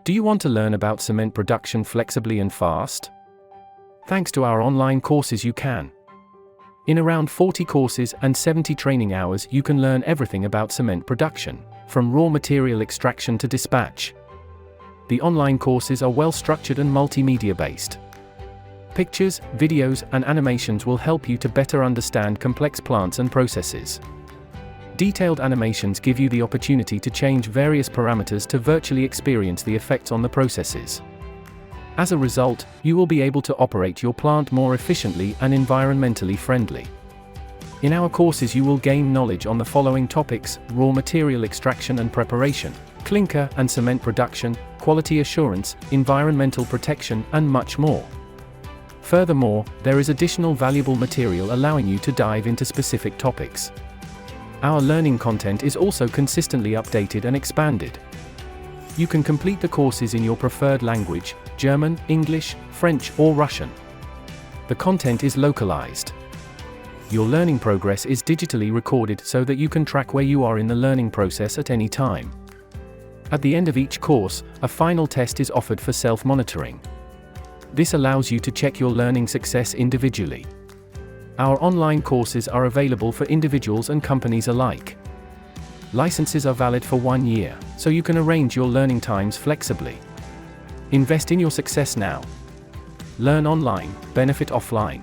Do you want to learn about cement production flexibly and fast? Thanks to our online courses you can. In around 40 courses and 70 training hours you can learn everything about cement production, from raw material extraction to dispatch. The online courses are well structured and multimedia-based. Pictures, videos, and animations will help you to better understand complex plants and processes. Detailed animations give you the opportunity to change various parameters to virtually experience the effects on the processes. As a result, you will be able to operate your plant more efficiently and environmentally friendly. In our courses you will gain knowledge on the following topics: raw material extraction and preparation, clinker and cement production, quality assurance, environmental protection, and much more. Furthermore, there is additional valuable material allowing you to dive into specific topics. Our learning content is also consistently updated and expanded. You can complete the courses in your preferred language: German, English, French, or Russian. The content is localized. Your learning progress is digitally recorded so that you can track where you are in the learning process at any time. At the end of each course, a final test is offered for self-monitoring. This allows you to check your learning success individually. Our online courses are available for individuals and companies alike. Licenses are valid for 1 year, so you can arrange your learning times flexibly. Invest in your success now. Learn online, benefit offline.